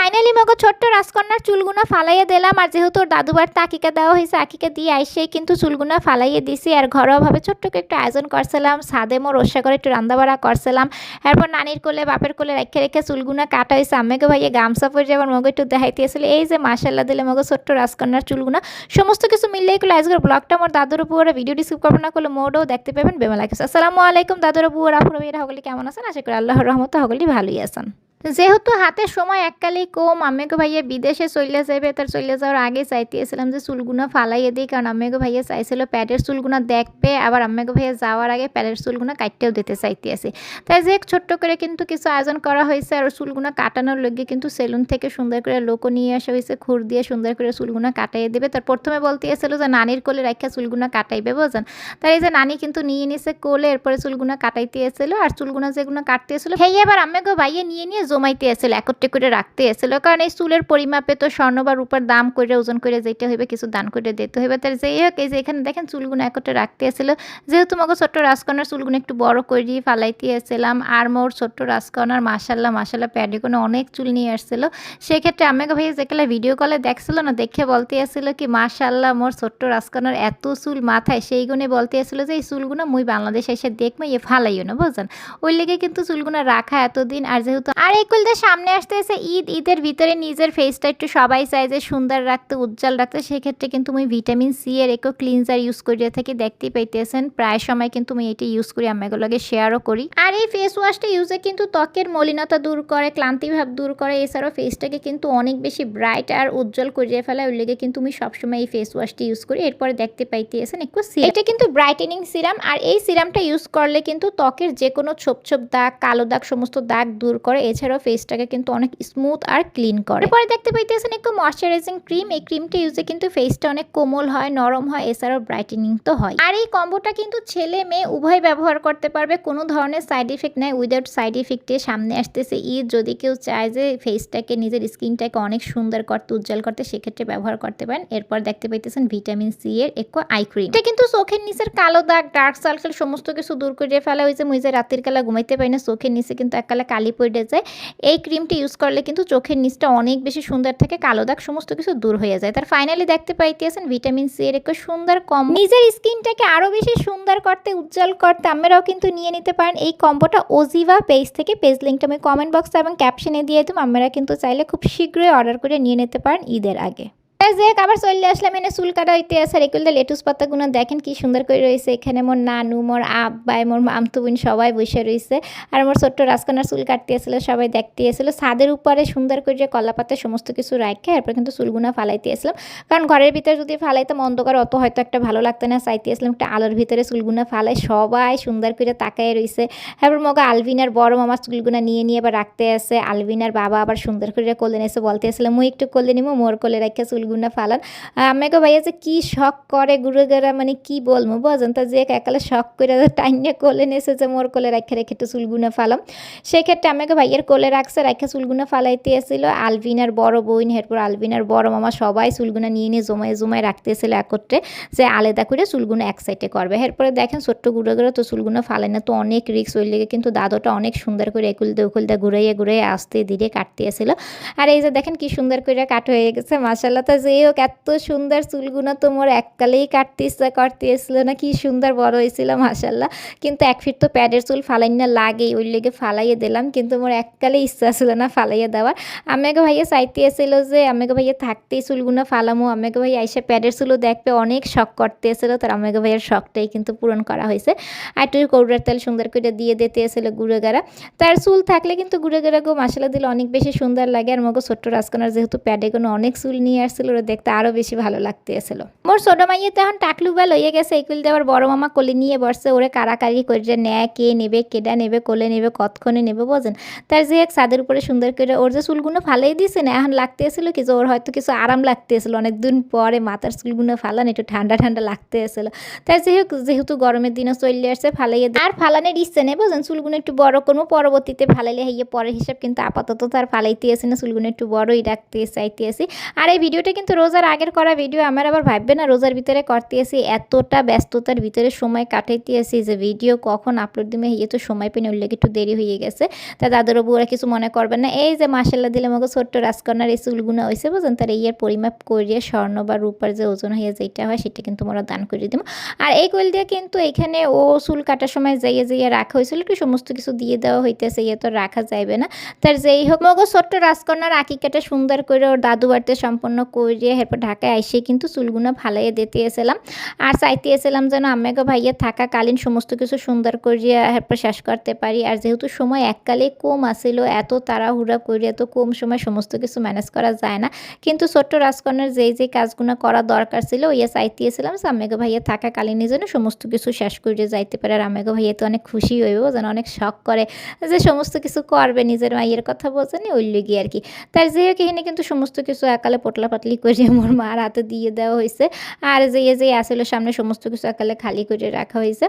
Finally মগো ছোট্ট রাজকন্যার চুলগুনা ফালাইয়া দিলাম। আর যেহেতু ওর দাদুবার আকিকা দেওয়া হয়েছে, আকিকা দিয়ে আইসেই কিন্তু চুলগুনা ফালাইয়ে দিছি। আর ঘরোয়াভাবে ছোট্ট একটু আয়োজন করছিলাম, সাদে মোর রসা করে একটু রান্দাবাড়া করছিলাম। এরপর নানির কোলে বাপের কোলে রেখে রেখে চুলগুনা কাটা হয়েছে। আম্মাকে ভাইয়া গামছা পরে যাবার মগো একটু দেখাইতেছিল। এই যে মাশাল্লাহ দিলে মগো ছোট্ট রাজকন্যার চুলগুনা সমস্ত কিছু মিললে এগুলো আজকের ব্লগটা মোর দাদুর বুয়ারা ভিডিও ডিসক্রিপ করবো করলে মোডও দেখতে পাবেন বেমালা কিছু। আসসালামু আলাইকুম দাদুর বুয়ারা আপুরা ভাইয়েরা সকলে কেমন আছেন? আশা করি আল্লাহর রহমতে সকলেই ভালোই আছেন। যেহেতু হাতে সময় এককালেই কম, আম্মেকে ভাইয়া বিদেশে চলে যাবে, তার চলে যাওয়ার আগে চাইতেছিলাম যে চুলগুনা ফালাইয়ে দিই, কারণ আম্মেকে ভাইয়া চাইছিল প্যাডের চুলগুনা দেখবে, আবার আম্মেকে ভাইয়া যাওয়ার আগে প্যাডের চুলগুনা কাটতেও দিতে চাইতেছি। তাই যে ছোট্ট করে কিন্তু কিছু আয়োজন করা হয়েছে। আর চুলগুনা কাটানোর লগে কিন্তু সেলুন থেকে সুন্দর করে লোকও নিয়ে আসা হয়েছে, খুর দিয়ে সুন্দর করে চুলগুনা কাটাইয়ে দেবে। তার প্রথমে বলতেছিল যে নানির কোলে রাখা চুলগুনা কাটাইবে, বোঝেন। তার এই যে নানি কিন্তু নিয়ে নিছে কোলে, এরপরে চুলগুনা কাটাইতে এসেছিল। আর চুলগুনা যেগুলো কাটতে এসেছিল সেই এবার আম্মেকে ভাইয়া নিয়ে জমাইতে আসছিল, একত্রে করে রাখতে আসছিল। কারণ এই চুলের পরিমাপে তো স্বর্ণ বা রূপার দাম করে ওজন করে যেতে হইবে, কিছু দান করে দিতে হইবে। তার যেই হোক এই যে এখানে দেখেন চুলগুলো একত্রে রাখতে আসছিল। যেহেতু মগো ছোট্ট রাজকন্যার চুলগুলো একটু বড় করে ফালাইতে আসছিলাম। আর মোর ছোট্ট রাজকন্যার মাশাল্লাহ প্যাডে কোনো অনেক চুল নিয়ে আসছিল। সেক্ষেত্রে আমাকে ভাইয়া যেগুলো ভিডিও কলে দেখছিল না, দেখে বলতে আসছিল কি মাশাল্লাহ মোর ছোট্ট রাজকন্যার এত চুল মাথায়, সেই গুণে বলতে আসছিল যে এই চুলগুলো মুই বাংলাদেশ এসে দেখবো, ফালাইও না, বুঝছেন। ওই লেগে কিন্তু চুলগুলো রাখা এতদিন। আর যেহেতু আর এই কুলদের সামনে আসতেছে ঈদের ভিতরে নিজের ফেসটা একটু সবাই চায় যে সুন্দর রাখতে, উজ্জ্বল রাখতে। সেক্ষেত্রে কিন্তু আমি ভিটামিন সি এর একো ক্লিনজার ইউজ করে থাকি, দেখতেই পাইতেছেন। প্রায় সময় কিন্তু আমি এটা ইউজ করি, আমাগুলোকে শেয়ারও করি। আর এই ফেস ওয়াশটা ইউজে কিন্তু ত্বকের মলিনতা দূর করে, ক্লান্তি ভাব দূর করে। এছাড়াও ফেসটাকে কিন্তু অনেক বেশি ব্রাইট আর উজ্জ্বল করে ফেলা। ওই লেগে কিন্তু আমি সবসময় এই ফেস ওয়াশটা ইউজ করি। এরপরে দেখতে পাইতেছেন একটু সিরাম, এটা কিন্তু ব্রাইটেনিং সিরাম। আর এই সিরামটা ইউজ করলে কিন্তু ত্বকের যে কোনো ছোপ ছোপ দাগ, কালো দাগ, সমস্ত দাগ দূর করে। এছাড়াও ফেসটাকে কিন্তু অনেক স্মুথ আর ক্লিন করে। এরপরে দেখতে পাইতেছেন একটু ময়শ্চারাইজিং ক্রিম। এই ক্রিমটা ইউজে কিন্তু ফেসটা অনেক কোমল হয়, নরম হয়, এছাড়াও ব্রাইটেনিং তো হয়। আর এই কম্বোটা কিন্তু ছেলে মেয়ে উভয় ব্যবহার করতে পারবে, কোনো ধরনের সাইড ইফেক্ট নাই। উইদাউট সাইড ইফেক্টে সামনে আসতেছে ঈদ, যদি কেউ চায় যে ফেসটাকে, নিজের স্কিনটাকে অনেক সুন্দর করতে, উজ্জ্বল করতে, সেক্ষেত্রে ব্যবহার করতে পারেন। এরপর দেখতে পাইতেছেন ভিটামিন সি এর একো আই ক্রিম। এটা কিন্তু চোখের নিচের কালো দাগ, ডার্ক সার্কেল সমস্ত কিছু দূর করে ফেলা হয়েছে। মুই যে রাতের কালা ঘুমাইতে পারি না, চোখের নিচে কিন্তু এককালে কালি পড়ে যায়। এই ক্রিমটা ইউজ করলে কিন্তু চোখের নিচটা অনেক বেশি সুন্দর থাকে, কালো দাগ সমস্ত কিছু দূর হয়ে যায়। তার ফাইনালি দেখতে পাইতেছেন ভিটামিন সি এর একটু সুন্দর কম, নিজের স্কিনটাকে আরো বেশি সুন্দর করতে, উজ্জ্বল করতে আপনারাও কিন্তু নিয়ে নিতে পারেন এই কম্বোটা ওজিভা পেজ থেকে। পেজ লিঙ্কটা আমি কমেন্ট বক্সে এবং ক্যাপশনে দিয়ে দিই, আপনারা কিন্তু চাইলে খুব শীঘ্রই অর্ডার করে নিয়ে নিতে পারেন ঈদের আগে। আবার চলে আসলাম এনে চুল কাটা হইতে আছে। এগুলো লেটুস পাতাগুলো দেখেন কি সুন্দর করে রয়েছে। এখানে মোর নানু, মোর আব্বাই, মোর আমতু বোন সবাই বসে রয়েছে। আর মোর ছোট্ট রাজকন্যার চুল কাটতে আসছিল, সবাই দেখতে আসছিল। ছাদের উপরে সুন্দর করে কলা পাতা সমস্ত কিছু রাখে এরপর কিন্তু চুলগুনা ফালাইতে আসলাম। কারণ ঘরের ভিতরে যদি ফালাইতাম অন্ধকার অত হয়তো একটা ভালো লাগতো না, চাইতে আসলাম একটা আলোর ভিতরে চুলগুনা ফালাই। সবাই সুন্দর করে তাকায় রয়েছে। এরপর মগা আলভিনার বড় মামার চুলগুনা নিয়ে আবার রাখতে আসে। আলভিনার বাবা আবার সুন্দর করে কোলে এসে বলতে আসলে মুই একটু কোলে নিবো, মোর কোলে রাখা চুলগুনা ফালান। আমাকে ভাইয়া যে কি শখ করে ঘুরে গেরা, মানে কি বলবো বোঝেন। তা যে একালে শখ করে টাইনে কোলে নেছে যে মোর কোলে রেখে রেখে একটু চুলগুনা ফালাম। সেক্ষেত্রে আমাকে ভাইয়ের কোলে রাখছে, রেখে চুলগুনা ফালাইতে আসছিল। আলভিনার বড় বোন, এরপর আলভিনার বড় মামা সবাই চুলগুনা নিয়ে জমায় রাখতেছিল একত্রে, যে আলাদা করে চুলগুনা এক সাইডে করবে। এরপরে দেখেন ছোট্ট ঘুরে তো চুলগুনা ফালাই না, তো অনেক রিক্স। ওই লেগে কিন্তু দাদুটা অনেক সুন্দর করে উকুলতে ঘুরাইয়ে আস্তে ধীরে কাটতে আসছিল। আর এই যে দেখেন কি সুন্দর করে কাট হয়ে গেছে মাশাআল্লাহ। তা যেই হোক এত সুন্দর চুলগুনা তো মোর এককালেই কাটতে ইচ্ছা করতেছিল না, কি সুন্দর বড় হয়েছিল মাশাআল্লাহ। কিন্তু এক ফিট তো প্যাডের চুল ফালাই না লাগেই, ওই লেগে ফালাইয়ে দিলাম। কিন্তু মোর এককালে ইচ্ছা ছিল না ফালাইয়ে দেওয়ার। আমাকে ভাইয়া চাইতে এসেছিল যে আমাকে ভাইয়া থাকতেই চুলগুনা ফালামো, আমাকে ভাইয়া এসে প্যাডের চুলও দেখবে, অনেক শখ করতে এসেছিল। তার আমাকে ভাইয়ের শখটাই কিন্তু পূরণ করা হয়েছে। আর একটু কৌড়ার তেল সুন্দর করে দিয়ে দিতে এসেছিল গুঁড়ো গাড়া। তার চুল থাকলে কিন্তু গুঁড়ো গাড়াকেও মাসালা দিলে অনেক বেশি সুন্দর লাগে। আর মগো ছোট্ট রাজকন্যার যেহেতু প্যাডে কোনো অনেক চুল নিয়ে আসছিল, ওরা দেখতে আরও বেশি ভালো লাগতেছিল। মোর ছোট মাইয়ে তো এখন টাকলুবা লইয়ে গেছে, একুল দেওয়ার বড় মামা কোলে নিয়ে বসছে। ওরে কারাকারি করে নেয়, কে নেবে, কেডা নেবে, কোলে নেবে, কতক্ষণে নেবে বোঝেন। তার যে এক ছাদের উপরে সুন্দর করে ওর যে চুলগুলো ফালাই দিয়েছে না, এখন লাগতেছিল কি যে ওর হয়তো কিছু আরাম লাগতেছিল, অনেকদিন পরে মাথার চুলগুলো ফালান একটু ঠান্ডা ঠান্ডা লাগতেছিল। তার যেহেতু গরমের দিনও চলে আসছে, ফালাইয়ে আর ফালানের ইচ্ছে নেই বোঝেন। চুলগুলো একটু বড় করবো, পরবর্তীতে ফালাইলে হইয়ে পরের হিসাব, কিন্তু আপাতত তার ফালাইতে আসে না, চুলগুলো একটু বড়ই রাখতে চাইতে আসি। আর এই ভিডিওটা কিন্তু রোজার আগের করা ভিডিও আমার আবার ভাববে না রোজার ভিতরে করতেছি, এতটা ব্যস্ততার ভিতরে সময় কাটাইতেছি যে ভিডিও কখন আপলোড দিমে এই তো সময় পেনে উল্লেখ একটু দেরি হয়ে গেছে। তা দাদুর বউরা কিছু মনে করবেন না। এই যে মাসাল্লাহ দিলে আমাকে ছোট্ট রাজকন্যার এই চুলগুনা হয়েছে বুঝেন, তার ইয়ার পরিমাপ করিয়ে স্বর্ণ বা রূপার যে ওজন হয়ে যেটা হয় সেটা কিন্তু আমরা দান করে দিব। আর এই কোয়েল দিয়ে কিন্তু এখানে ও চুল কাটার সময় যাইয়ে যাইয়ে রাখা হয়েছিল, একটু সমস্ত কিছু দিয়ে দেওয়া হইতেছে, ইয়ে তো রাখা যাইবে না। তার যেই হোক মগো ছোট্ট রাজকন্যার আকিকাটা সুন্দর করে ওর দাদু বাড়িতে সম্পন্ন করিয়ে এরপর ঢাকায় আইসে কিন্তু চুলগুনা ফালাইয়ে দিতে এসেছিলাম। আর চাইতে এসেছিলাম যেন আম্মাকে ভাইয়া থাকাকালীন সমস্ত কিছু সুন্দর করিয়া এরপর শেষ করতে পারি। আর যেহেতু সময় এককালে কম আসিল, এত তাড়াহুড়া করিয়া তো কম সময় সমস্ত কিছু ম্যানেজ করা যায় না, কিন্তু ছোট্ট রাজকন্যার যেই কাজগুলো করা দরকার ছিল ইয়ে চাইতেছিলাম যে আম্মাকে ভাইয়া থাকাকালীনই যেন সমস্ত কিছু শেষ করিয়ে যাইতে পারে। আর আম্মাকে ভাইয়া তো অনেক খুশি হইব, যেন অনেক শখ করে যে সমস্ত কিছু করবে, নিজের মাইয়ের কথা বোঝেনি ওই লেগে আর কি। তার যে হোক এখানে কিন্তু সমস্ত কিছু একালে পোটলা পাতলি করে মোর মার হাতে দিয়ে দেওয়া হয়েছে। আর যে আসলে সামনে সমস্ত কিছু একালে খালি করে রাখা হয়েছে।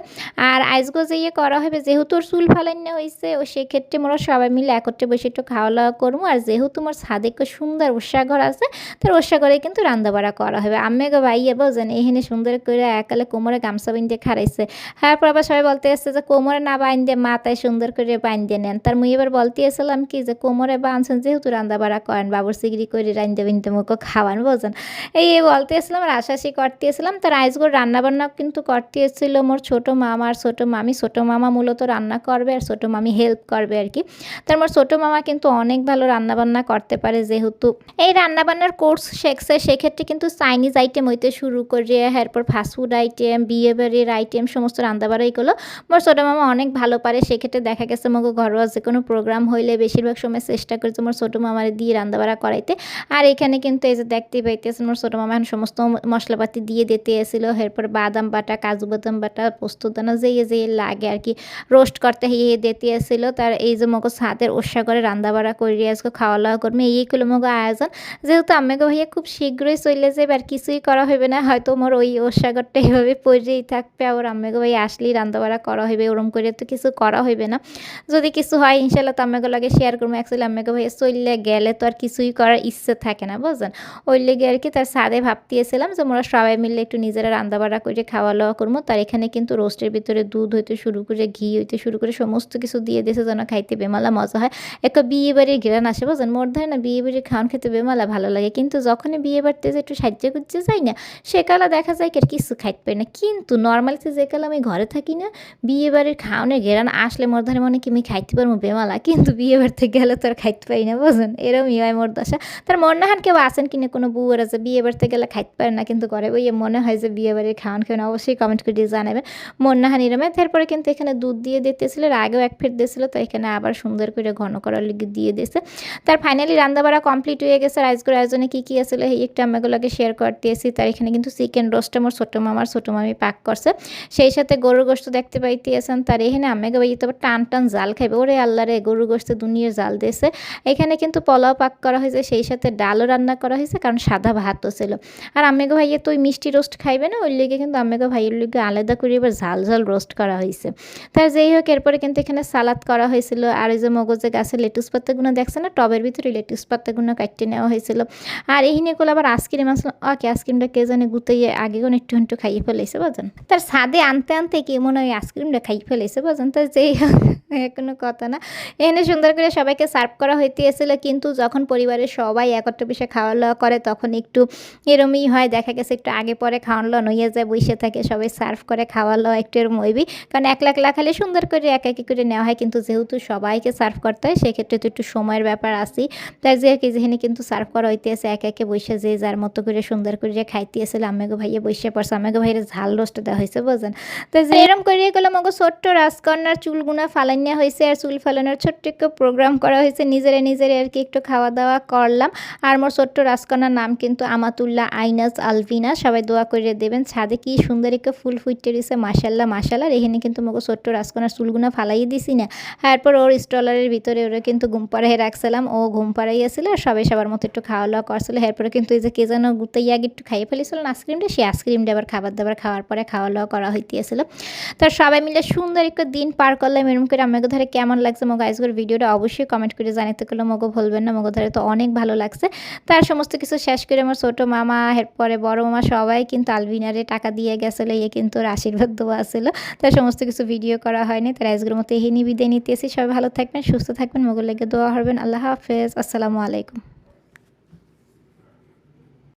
আর আজগো যে করা হবে যেহেতু ওর চুল ফালাইনা হয়েছে, ও সেক্ষেত্রে মোরা সবাই মিলে একত্রে বসে একটু খাওয়া দাওয়া করবো। আর যেহেতু মোর ছাদে সুন্দর উৎসাঘর আছে, তার উৎসাঘরে কিন্তু রান্নাবাড়া করা হবে। আম্মেকে ভাইয়া বোঝেন এখানে সুন্দর করে একালে কোমরে গামছা বাঁধে খারাইছে। হ্যাঁ আবার সবাই বলতে আসছে যে কোমরে না বাঁধে মাথায় সুন্দর করে বাঁধে নেন। তার মুই এবার বলতে আসলাম কি যে কোমরে বাঁধছেন যেহেতু রান্নাবাড়া করেন, বাবুর সিগড়ি করে রাঁধতে বিনতে মুখো খাওয়ান বোঝেন, এই বলতে আসলাম। আর আশাশি করতে আসলাম। তার আইসগোর রান্নাবান্না কিন্তু করতে এসেছিল মোর ছোটো মামা আর ছোটো মামি। ছোটো মামা মূলত রান্না করবে আর ছোটো মামি হেল্প করবে আর কি। তার মোর ছোটো মামা কিন্তু অনেক ভালো রান্নাবান্না করতে পারে, যেহেতু এই রান্নাবান্নার কোর্স শেখছে, সেক্ষেত্রে কিন্তু চাইনিজ আইটেম হইতে শুরু করে এরপর ফাস্টফুড আইটেম, বিয়ে বাড়ির আইটেম সমস্ত রান্নাবাড়াইগুলো মোর ছোটো মামা অনেক ভালো পারে। সেক্ষেত্রে দেখা গেছে মগো ঘরোয়া যে কোনো প্রোগ্রাম হইলে বেশিরভাগ সময় চেষ্টা করেছে মোর ছোটো মামারে দিয়ে রান্নাবাড়া করাইতে। আর এখানে কিন্তু এই যে দেখতে পাইতেছেন মোর ছোটো মামা এখন সমস্ত মশলাপাতি দিয়ে দিতে এসেছিল। এরপর বাদাম বাটা, কাজু বাদাম বাটা, পোস্তদানা যে লাগে আর কি রোস্ট করতে দিতে এসেছিল। তার এই যে মগো ছাদের ওষা করে রান্নাবাড়া করি আজকে খাওয়া দাওয়া করবে, এইগুলো মগো আয়োজন। যেহেতু আম্মাকে ভাইয়া খুব শীঘ্রই চলে যাবে আর কিছুই করা হবে না, হয়তো মোর ওই ওষাগরটা এইভাবে পড়েই থাকবে। আর আম্মাকে ভাইয়া আসলেই রান্নাবাড়া করা হইবে, ওরম করে তো কিছু করা হইবে না। যদি কিছু হয় ইনশাল্লাহ তো আম্মাকে লাগে শেয়ার করবো। অ্যাকচুয়ালি আম্মাকে ভাইয়া চললে গেলে তো আর কিছুই করার ইচ্ছে থাকে না বুঝলেন, ওই লেগে আর কি। তার ছাদে ভাবতেছিলাম যে মোরা সবাই মিলে একটু নিজেরা রান্নাবাড়া করে খাওয়া দাওয়া করবো। তার এখানে কিন্তু রোস্টের ভিতরে দুধ হইতে শুরু করে ঘি হইতে শুরু করে সমস্ত কিছু দিয়ে দিয়েছে যেন খাইতে বেমালা মজা হয়। একটা বিয়ে বাড়ির ঘেরান আসে বুঝলেন, মোর ধারে না বিয়ে বাড়ির খাওয়ান খেতে বেমালা ভালো লাগে, কিন্তু যখনই বিয়ে বাড়িতে যে একটু সাহায্য করতে যাই না সেকালে দেখা যায় কি আর কিছু খাইতে পারি না। কিন্তু নর্মালিতে যে কালে আমি ঘরে থাকি না, বিয়ে বাড়ির খাওয়ানোর ঘেরান আসলে মোর ধারে মনে কি আমি খাইতে পারবো বেমালা, কিন্তু বিয়ে বাড়িতে গেলে তো আর খাইতে পারি না বুঝলেন, এরমই হয় মোর দশা। তার মন না হান কেউ আসেন কিনা কোনো বুয়ারা যে বিয়ে বাড়িতে গেলে খাইতে পারে না, কিন্তু ঘরে বইয়ে মনে হয় যে বিয়ে বাড়ির খাওয়ান খেয়ে অবশ্যই কমেন্ট করে জানাবেন মন না হান এরমে। তারপরে কিন্তু এখানে দুধ দিয়ে দিতেছিল, আর আগেও এক ফের দিয়েছিল, তো এখানে আবার সুন্দর করে ঘন করার লিগে দিয়ে দিয়েছে। তার ফাইনালি রান্নাবাড়া কমপ্লিট হয়ে গেছে। আর আজকের আয়োজনে কী আসলে এই একটু আমাগুলোকে শেয়ার করতে এসেছি। তার এখানে কিন্তু চিকেন রোস্টটা আমার ছোটো মামার ছোটো মামি পাক করছে, সেই সাথে গরুর গোস্ত দেখতে পাইতেছেন। তার এখানে আমাকে ভাই তো টান টান জাল খাইবে, ওরে আল্লাহ রে গরুর গোস্তে দুনিয়ার জাল দিয়েছে। এখানে কিন্তু পোলাও পাক করা হয়েছে, সেই সাথে ডালও রান্না করা হয়েছে, কারণ সাদা ভাতও ছিল। আর আম্মেগো ভাইয়া তো ওই মিষ্টি রোস্ট খাইবে না, ওই লেগে কিন্তু আম্মেগো ভাইয়ের লিগে আলাদা করে এবার ঝাল ঝাল রোস্ট করা হয়েছে। তার যেই হোক এরপরে কিন্তু এখানে সালাদ করা হয়েছিল। আর এই যে মগজে গাছের লেটুস পাতাগুলো দেখছে না, টবের ভিতরে লেটুস পাতাগুলো কাটতে নেওয়া হয়েছিল। আর এই নিয়ে আবার আইসক্রিম আসলো, ওকে আইসক্রিমটা কে জানে গুতাইয়ে আগে কোনো একটু খাইয়ে ফেলেছে বাজান। তার ছাদে আনতে আনতে কি মনে হয় আইসক্রিমটা খাইয়ে ফেলেছে বাজান। তার যেই হোক কোনো কথা না, এখানে সুন্দর করে সবাইকে সার্ভ করা হইতে এসেছিলো। কিন্তু যখন পরিবারের সবাই একত্রে বসে খাওয়া দাওয়া করে তখন একটু এরমই হয়, দেখা গেছে একটু আগে পরে খাওয়ান লওয়া নইয়া যায়, বসে থাকে সবাই সার্ভ করে খাওয়া লওয়া একটু এরম হইবি, কারণ একলা খালি সুন্দর করে একি করে নেওয়া হয়, কিন্তু যেহেতু সবাইকে সার্ভ করতে হয় সেক্ষেত্রে তো একটু সময়ের ব্যাপার আসি। তাই যে যেখানে কিন্তু সার্ভ করা হইতে আছে একে বসে যে যার মতো করে সুন্দর করে খাইতে এসেছিল। আম্মেগো ভাইয়া বসে পড়ছে, আম্মেগো ভাইয়ের ঝাল রোস্ট দেওয়া হয়েছে বোঝেন। তো যে এরম করে গেলো মগো ছোট্ট রাজকন্যার চুলগুনা ফালাইয়া হয়েছে, আর চুল ফালানোর ছোট্ট একটু প্রোগ্রাম করা হয়েছে, নিজেরা আর কি একটু খাওয়া দাওয়া করলাম। আর মোর ছোট্ট রাজকন্যার নাম কিন্তু আমাতুল্লাহ আইনাজ আলভিনা, সবাই দোয়া করে দেবেন। ছাদে কি সুন্দর একটা ফুল ফুটে রয়েছে, মাশাল্লাহ মাশাল্লাহ। এখানে কিন্তু মগো ছোট্ট রাজকন্যার চুলগুনা ফালাইয়ে দিছি না, তারপর ওর স্টলারের ভিতরে ওরা কিন্তু ঘুম পাড়াই রাখছিলাম, ও ঘুম পাড়াইয়াছিল আর সবাই সবার মতো একটু খাওয়া দাওয়া করছিল। এরপরে কিন্তু এই যে কে যেন গুতাইয়া আগে একটু খাইয়ে ফেলেছিল আইসক্রিমটা, সেই আইসক্রিমটা আবার খাবার দাবার খাওয়ার পরে খাওয়া দাওয়া করা হইতেছিল। তার সবাই মিলে সুন্দর একটা দিন পার করলাম। এরকম করে আমাকে ধরে কেমন লাগছে মগো আজকের ভিডিওটা অবশ্যই কমেন্ট করে জানাতে গেলে মগো ভুলবেন না, মগো ধরে তো অনেক ভালো লাগছে। তার সমস্ত কিছু শেষ করে আমার ছোটো মামা এরপরে বড় মামা সবাই কিন্তু আলবিনারে টাকা দিয়ে গেছিলো, কিন্তু ওর আশীর্বাদ দেওয়া ছিল। তাই সমস্ত কিছু ভিডিও করা হয়নি। তাই আজকের মতো এখানেই বিদায় নিতেছি। সবাই ভালো থাকবেন, সুস্থ থাকবেন, মঙ্গল লেগে দোয়া করবেন। আল্লাহ হাফেজ, আসসালামু আলাইকুম।